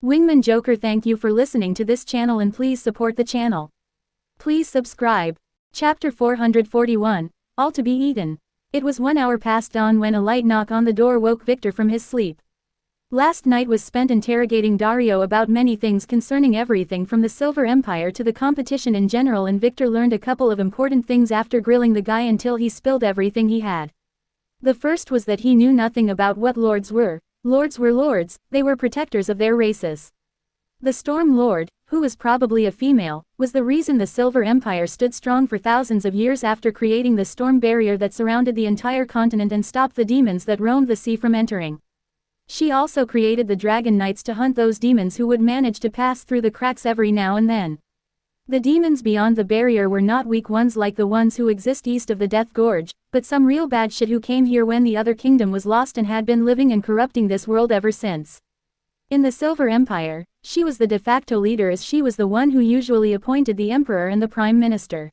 Wingman Joker, thank you for listening to this channel and please support the channel. Please subscribe. Chapter 441, All to be Eaten. It was 1 hour past dawn when a light knock on the door woke Victor from his sleep. Last night was spent interrogating Dario about many things concerning everything from the Silver Empire to the competition in general, and Victor learned a couple of important things after grilling the guy until he spilled everything he had. The first was that he knew nothing about what lords were. Lords were lords, they were protectors of their races. The Storm Lord, who was probably a female, was the reason the Silver Empire stood strong for thousands of years after creating the storm barrier that surrounded the entire continent and stopped the demons that roamed the sea from entering. She also created the Dragon Knights to hunt those demons who would manage to pass through the cracks every now and then. The demons beyond the barrier were not weak ones like the ones who exist east of the Death Gorge, but some real bad shit who came here when the other kingdom was lost and had been living and corrupting this world ever since. In the Silver Empire, she was the de facto leader, as she was the one who usually appointed the emperor and the prime minister.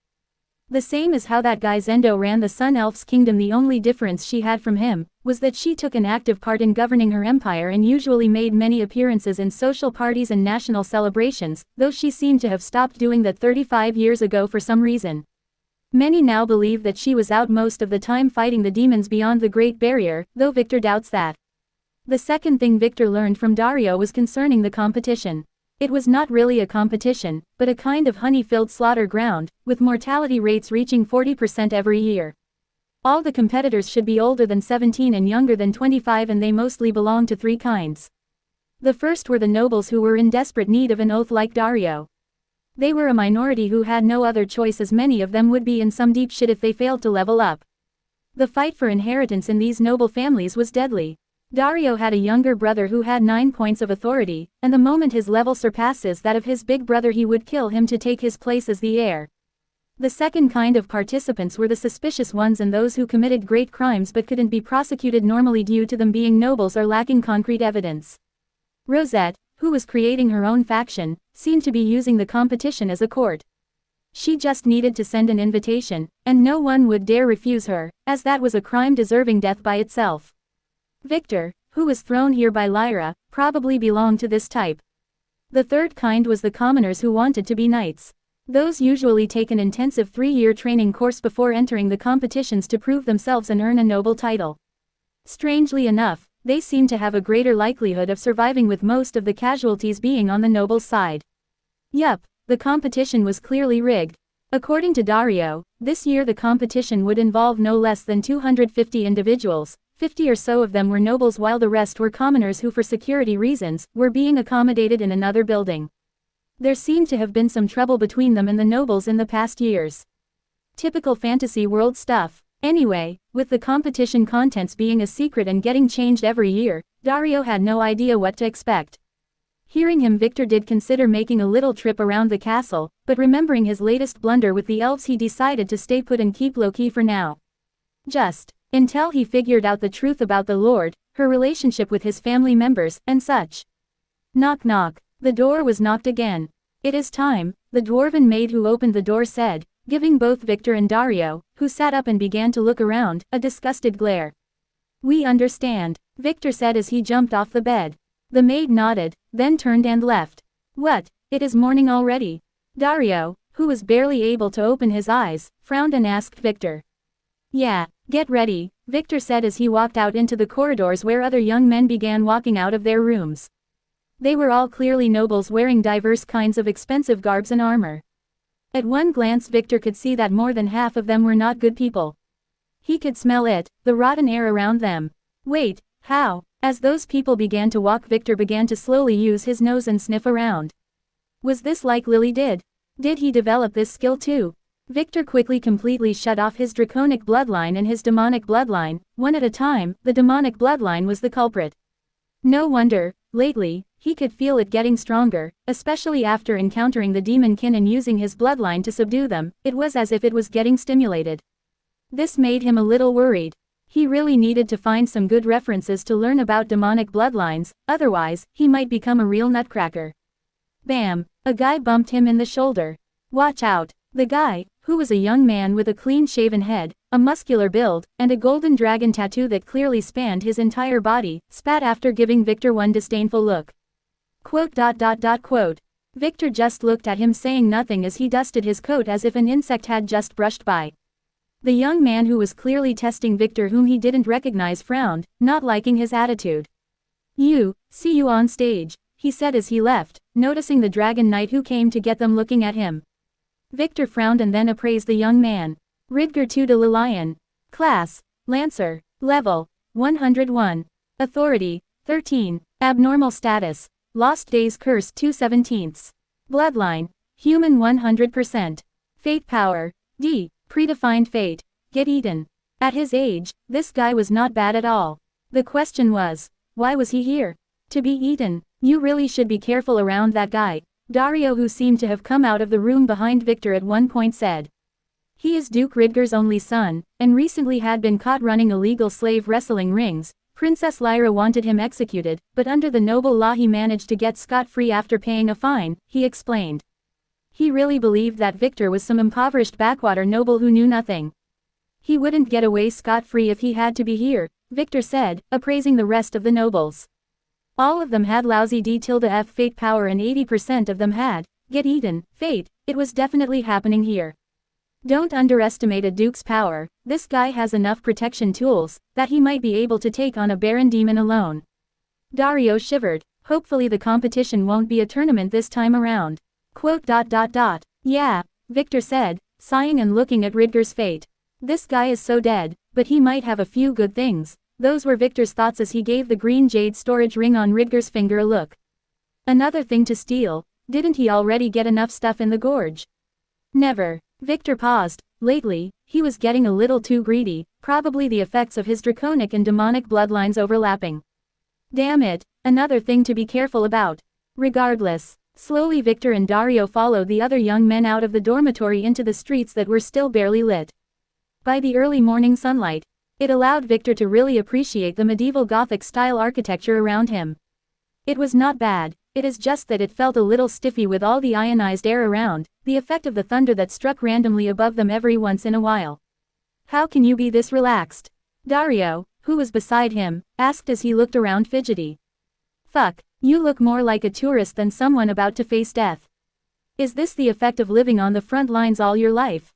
The same as how that guy Zendo ran the Sun Elf's kingdom. The only difference she had from him was that she took an active part in governing her empire and usually made many appearances in social parties and national celebrations, though she seemed to have stopped doing that 35 years ago for some reason. Many now believe that she was out most of the time fighting the demons beyond the Great Barrier, though Victor doubts that. The second thing Victor learned from Dario was concerning the competition. It was not really a competition, but a kind of honey-filled slaughter ground, with mortality rates reaching 40% every year. All the competitors should be older than 17 and younger than 25, and they mostly belong to three kinds. The first were the nobles who were in desperate need of an oath like Dario. They were a minority who had no other choice, as many of them would be in some deep shit if they failed to level up. The fight for inheritance in these noble families was deadly. Dario had a younger brother who had 9 points of authority, and the moment his level surpasses that of his big brother he would kill him to take his place as the heir. The second kind of participants were the suspicious ones and those who committed great crimes but couldn't be prosecuted normally due to them being nobles or lacking concrete evidence. Rosette, who was creating her own faction, seemed to be using the competition as a court. She just needed to send an invitation, and no one would dare refuse her, as that was a crime deserving death by itself. Victor, who was thrown here by Lyra, probably belonged to this type. The third kind was the commoners who wanted to be knights. Those usually take an intensive 3-year training course before entering the competitions to prove themselves and earn a noble title. Strangely enough, they seem to have a greater likelihood of surviving, with most of the casualties being on the noble side. Yup, the competition was clearly rigged. According to Dario, this year the competition would involve no less than 250 individuals. 50 or so of them were nobles while the rest were commoners who, for security reasons, were being accommodated in another building. There seemed to have been some trouble between them and the nobles in the past years. Typical fantasy world stuff. Anyway, with the competition contents being a secret and getting changed every year, Dario had no idea what to expect. Hearing him, Victor did consider making a little trip around the castle, but remembering his latest blunder with the elves, he decided to stay put and keep low-key for now. Just until he figured out the truth about the Lord, her relationship with his family members, and such. Knock knock. The door was knocked again. "It is time," the dwarven maid who opened the door said, giving both Victor and Dario, who sat up and began to look around, a disgusted glare. "We understand," Victor said as he jumped off the bed. The maid nodded, then turned and left. "What, it is morning already?" Dario, who was barely able to open his eyes, frowned and asked Victor. "Yeah, get ready," Victor said as he walked out into the corridors where other young men began walking out of their rooms. They were all clearly nobles wearing diverse kinds of expensive garbs and armor. At one glance Victor could see that more than half of them were not good people. He could smell it, the rotten air around them. Wait, how? As those people began to walk, Victor began to slowly use his nose and sniff around. Was this like Lily did? Did he develop this skill too? Victor quickly completely shut off his draconic bloodline and his demonic bloodline, one at a time. The demonic bloodline was the culprit. No wonder, lately, he could feel it getting stronger, especially after encountering the demon kin and using his bloodline to subdue them. It was as if it was getting stimulated. This made him a little worried. He really needed to find some good references to learn about demonic bloodlines, otherwise, he might become a real nutcracker. Bam! A guy bumped him in the shoulder. "Watch out!" The guy, who was a young man with a clean-shaven head, a muscular build, and a golden dragon tattoo that clearly spanned his entire body, spat after giving Victor one disdainful look. Quote. Victor just looked at him saying nothing as he dusted his coat as if an insect had just brushed by. The young man who was clearly testing Victor whom he didn't recognize frowned, not liking his attitude. See you on stage, he said as he left, noticing the Dragon Knight who came to get them looking at him. Victor frowned and then appraised the young man. Ridger 2 de Lilian. Class, Lancer. Level, 101. Authority, 13. Abnormal status, Lost Days Curse 2/17. Bloodline, Human 100%. Fate power, D. Predefined fate, get eaten. At his age, this guy was not bad at all. The question was, why was he here? To be eaten. You really should be careful around that guy, Dario, who seemed to have come out of the room behind Victor at one point, said. He is Duke Ridger's only son, and recently had been caught running illegal slave wrestling rings. Princess Lyra wanted him executed, but under the noble law he managed to get scot-free after paying a fine, he explained. He really believed that Victor was some impoverished backwater noble who knew nothing. He wouldn't get away scot-free if he had to be here, Victor said, appraising the rest of the nobles. All of them had lousy D-F fate power and 80% of them had, get eaten, fate. It was definitely happening here. Don't underestimate a duke's power. This guy has enough protection tools, that he might be able to take on a Baron demon alone. Dario shivered. Hopefully the competition won't be a tournament this time around. Quote. Yeah, Victor said, sighing and looking at Ridger's fate. This guy is so dead, but he might have a few good things. Those were Victor's thoughts as he gave the green jade storage ring on Ridger's finger a look. Another thing to steal. Didn't he already get enough stuff in the gorge? Never. Victor paused. Lately, he was getting a little too greedy, probably the effects of his draconic and demonic bloodlines overlapping. Damn it, another thing to be careful about. Regardless, slowly Victor and Dario followed the other young men out of the dormitory into the streets that were still barely lit by the early morning sunlight. It allowed Victor to really appreciate the medieval Gothic-style architecture around him. It was not bad, it is just that it felt a little stiffy with all the ionized air around, the effect of the thunder that struck randomly above them every once in a while. How can you be this relaxed? Dario, who was beside him, asked as he looked around fidgety. Fuck, you look more like a tourist than someone about to face death. Is this the effect of living on the front lines all your life?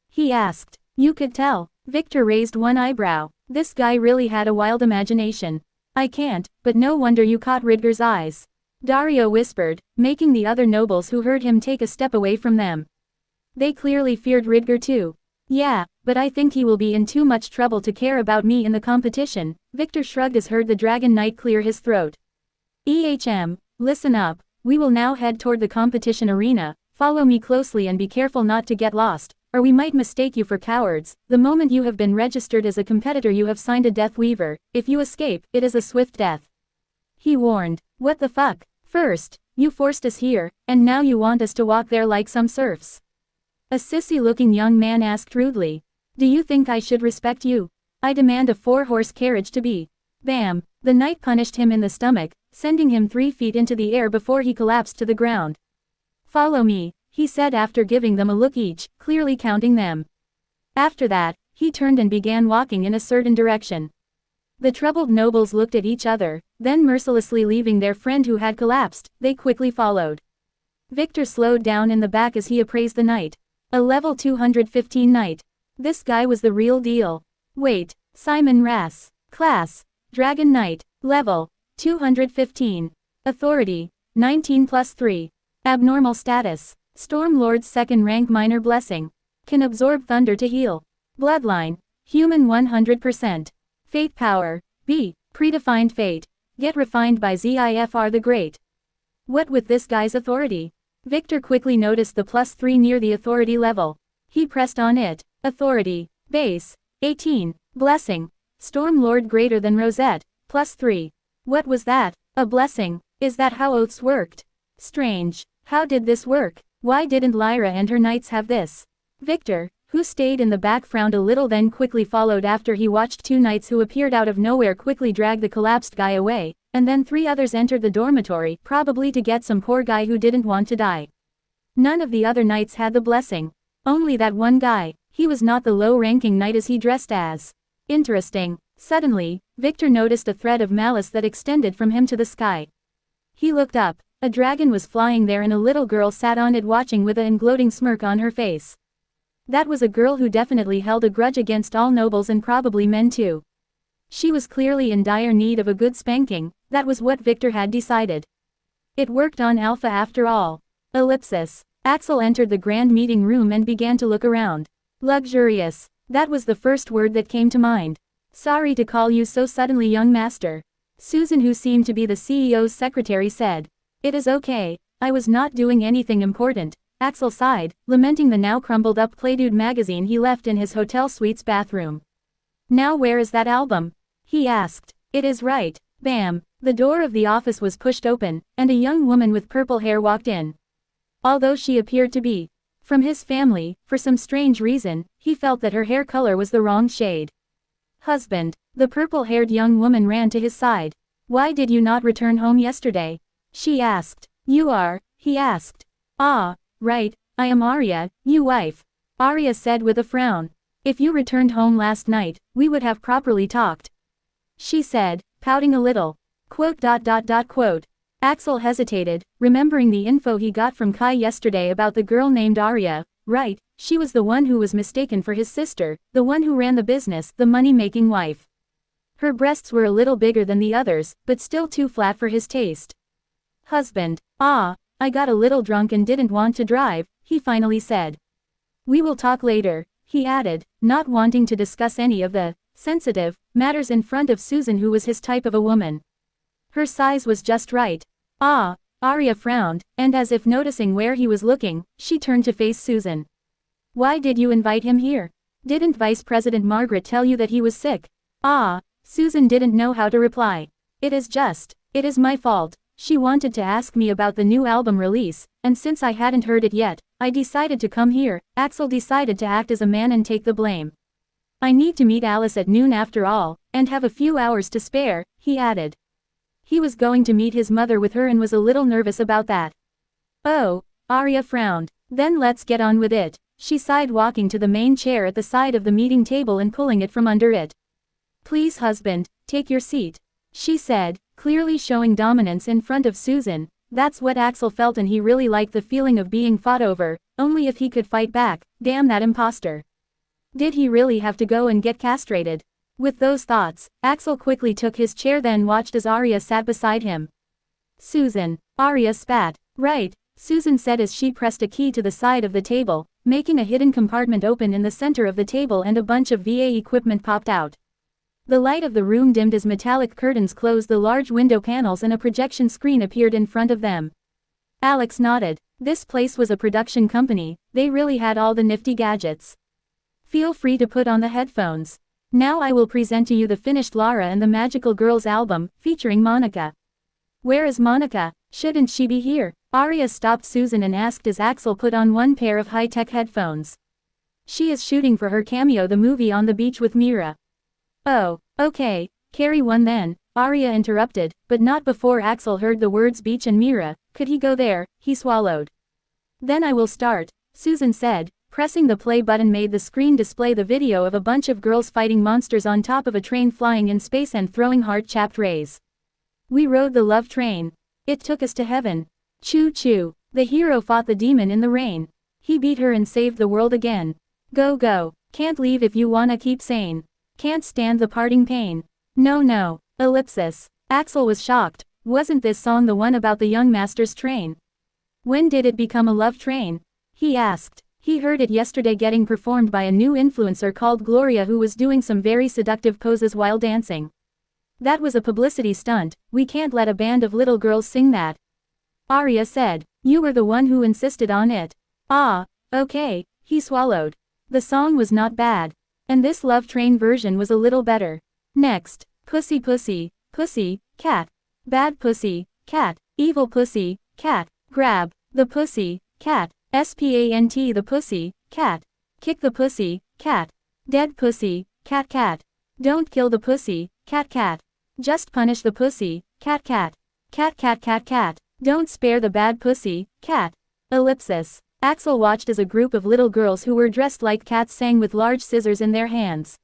He asked. You could tell. Victor raised one eyebrow. This guy really had a wild imagination. I can't, but no wonder you caught Ridger's eyes. Dario whispered, making the other nobles who heard him take a step away from them. They clearly feared Ridger too. Yeah, but I think he will be in too much trouble to care about me in the competition, Victor shrugged as heard the Dragon Knight clear his throat. Listen up, we will now head toward the competition arena, follow me closely and be careful not to get lost, or we might mistake you for cowards. The moment you have been registered as a competitor you have signed a Death Weaver. If you escape, it is a swift death. He warned. What the fuck? First, you forced us here, and now you want us to walk there like some serfs. A sissy-looking young man asked rudely. Do you think I should respect you? I demand a 4-horse carriage to be. Bam! The knight punished him in the stomach, sending him 3 feet into the air before he collapsed to the ground. Follow me, he said after giving them a look each, clearly counting them. After that, he turned and began walking in a certain direction. The troubled nobles looked at each other, then mercilessly leaving their friend who had collapsed, they quickly followed. Victor slowed down in the back as he appraised the knight. A level 215 knight. This guy was the real deal. Wait, Simon Rass. Class, Dragon Knight. Level, 215. Authority, 19+3. Abnormal status. Storm Lord's 2nd rank minor blessing. Can absorb thunder to heal. Bloodline, Human 100%. Fate power, B. Predefined fate. Get refined by Zifr the Great. What with this guy's authority? Victor quickly noticed the +3 near the authority level. He pressed on it. Authority, base, 18. Blessing, Storm Lord greater than Rosette, +3. What was that? A blessing? Is that how oaths worked? Strange. How did this work? Why didn't Lyra and her knights have this? Victor, who stayed in the back, frowned a little then quickly followed after he watched 2 knights who appeared out of nowhere quickly drag the collapsed guy away, and then 3 others entered the dormitory, probably to get some poor guy who didn't want to die. None of the other knights had the blessing. Only that one guy. He was not the low-ranking knight as he dressed as. Interesting. Suddenly, Victor noticed a thread of malice that extended from him to the sky. He looked up. A dragon was flying there and a little girl sat on it watching with a gloating smirk on her face. That was a girl who definitely held a grudge against all nobles and probably men too. She was clearly in dire need of a good spanking, that was what Victor had decided. It worked on Alpha after all. Ellipsis. Axel entered the grand meeting room and began to look around. Luxurious. That was the first word that came to mind. Sorry to call you so suddenly, young master. Susan, who seemed to be the CEO's secretary, said. It is okay, I was not doing anything important. Axel sighed, lamenting the now crumbled up Playdude magazine he left in his hotel suite's bathroom. Now where is that album? He asked. It is right. Bam. The door of the office was pushed open, and a young woman with purple hair walked in. Although she appeared to be from his family, for some strange reason, he felt that her hair color was the wrong shade. Husband. The purple-haired young woman ran to his side. Why did you not return home yesterday? She asked. You are? He asked. Ah, right, I am Arya, you wife. Arya said with a frown. If you returned home last night, we would have properly talked. She said, pouting a little. Quote. Axel hesitated, remembering the info he got from Kai yesterday about the girl named Arya. Right, she was the one who was mistaken for his sister, the one who ran the business, the money-making wife. Her breasts were a little bigger than the others, but still too flat for his taste. Husband. Ah, I got a little drunk and didn't want to drive, he finally said. We will talk later, he added, not wanting to discuss any of the sensitive matters in front of Susan, who was his type of a woman. Her size was just right. Ah, Arya frowned, and as if noticing where he was looking, she turned to face Susan. Why did you invite him here? Didn't Vice President Margaret tell you that he was sick? Ah, Susan didn't know how to reply. It is my fault. She wanted to ask me about the new album release, and since I hadn't heard it yet, I decided to come here. Axel decided to act as a man and take the blame. I need to meet Alice at noon after all, and have a few hours to spare, he added. He was going to meet his mother with her and was a little nervous about that. Oh, Arya frowned. Then let's get on with it, she sighed, walking to the main chair at the side of the meeting table and pulling it from under it. Please, husband, take your seat, she said, clearly showing dominance in front of Susan. That's what Axel felt, and he really liked the feeling of being fought over, only if he could fight back. Damn that imposter. Did he really have to go and get castrated? With those thoughts, Axel quickly took his chair, then watched as Arya sat beside him. Susan. Arya spat. Right, Susan said as she pressed a key to the side of the table, making a hidden compartment open in the center of the table, and a bunch of VA equipment popped out. The light of the room dimmed as metallic curtains closed the large window panels and a projection screen appeared in front of them. Alex nodded. This place was a production company, they really had all the nifty gadgets. Feel free to put on the headphones. Now I will present to you the finished Lara and the Magical Girls album, featuring Monica. Where is Monica? Shouldn't she be here? Arya stopped Susan and asked as Axel put on one pair of high-tech headphones. She is shooting for her cameo, the movie On the Beach with Mira. Oh, okay, carry one then, Arya interrupted, but not before Axel heard the words beach and Mira. Could he go there? He swallowed. Then I will start, Susan said. Pressing the play button made the screen display the video of a bunch of girls fighting monsters on top of a train flying in space and throwing heart-shaped rays. We rode the love train. It took us to heaven. Choo-choo. The hero fought the demon in the rain. He beat her and saved the world again. Go go. Can't leave if you wanna keep sane. Can't stand the parting pain. No. Ellipsis. Axel was shocked. Wasn't this song the one about the young master's train? When did it become a love train? He asked. He heard it yesterday getting performed by a new influencer called Gloria, who was doing some very seductive poses while dancing. That was a publicity stunt. We can't let a band of little girls sing that. Arya said. You were the one who insisted on it. Ah, okay, he swallowed. The song was not bad. And this love train version was a little better. Next. Pussy pussy, pussy, cat. Bad pussy, cat. Evil pussy, cat. Grab the pussy, cat. SPANT the pussy, cat. Kick the pussy, cat. Dead pussy, cat cat. Don't kill the pussy, cat cat. Just punish the pussy, cat cat. Cat cat cat cat. Don't spare the bad pussy, cat. Ellipsis. Axel watched as a group of little girls who were dressed like cats sang with large scissors in their hands.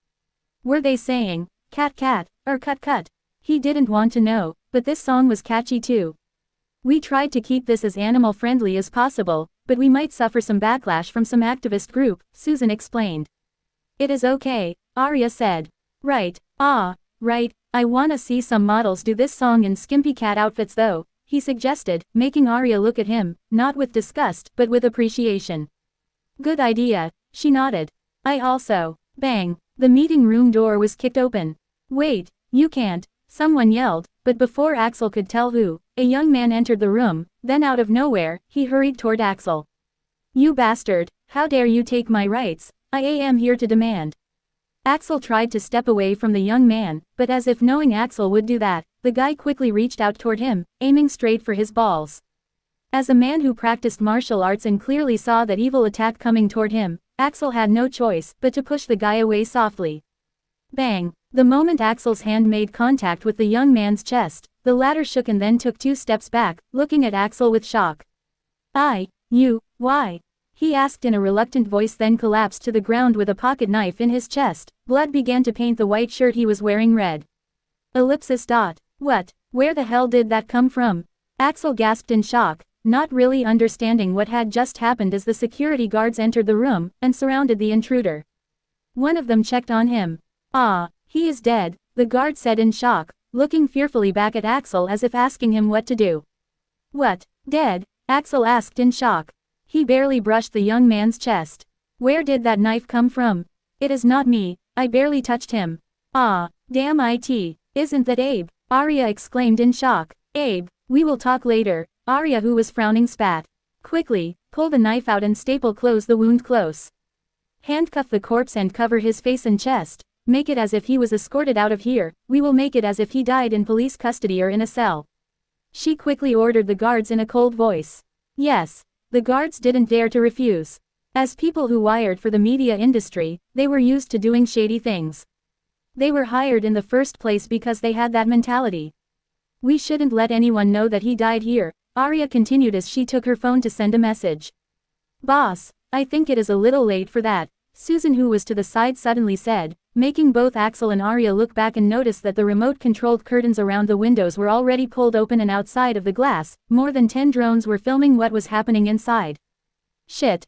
Were they saying, cat cat, or cut cut? He didn't want to know, but this song was catchy too. We tried to keep this as animal-friendly as possible, but we might suffer some backlash from some activist group, Susan explained. It is okay, Arya said. Right, right, I wanna see some models do this song in skimpy cat outfits though, he suggested, making Arya look at him, not with disgust, but with appreciation. Good idea, she nodded. I also. Bang, the meeting room door was kicked open. Wait, you can't, someone yelled, but before Axel could tell who, a young man entered the room, then out of nowhere, he hurried toward Axel. You bastard, how dare you take my rights, I am here to demand. Axel tried to step away from the young man, but as if knowing Axel would do that, the guy quickly reached out toward him, aiming straight for his balls. As a man who practiced martial arts and clearly saw that evil attack coming toward him, Axel had no choice but to push the guy away softly. Bang! The moment Axel's hand made contact with the young man's chest, the latter shook and then took 2 steps back, looking at Axel with shock. Why? He asked in a reluctant voice, then collapsed to the ground with a pocket knife in his chest. Blood began to paint the white shirt he was wearing red. What? Where the hell did that come from? Axel gasped in shock, not really understanding what had just happened as the security guards entered the room and surrounded the intruder. One of them checked on him. He is dead, the guard said in shock, looking fearfully back at Axel as if asking him what to do. What, dead? Axel asked in shock. He barely brushed the young man's chest. Where did that knife come from? It is not me, I barely touched him. Damn it, isn't that Abe? Arya exclaimed in shock. Abe, we will talk later, Arya, who was frowning, spat. Quickly, pull the knife out and staple close the wound close. Handcuff the corpse and cover his face and chest. Make it as if he was escorted out of here, we will make it as if he died in police custody or in a cell. She quickly ordered the guards in a cold voice. Yes. The guards didn't dare to refuse. As people who wired for the media industry, they were used to doing shady things. They were hired in the first place because they had that mentality. We shouldn't let anyone know that he died here, Arya continued as she took her phone to send a message. Boss, I think it is a little late for that, Susan, who was to the side, suddenly said, making both Axel and Arya look back and notice that the remote-controlled curtains around the windows were already pulled open, and outside of the glass, more than 10 drones were filming what was happening inside. Shit,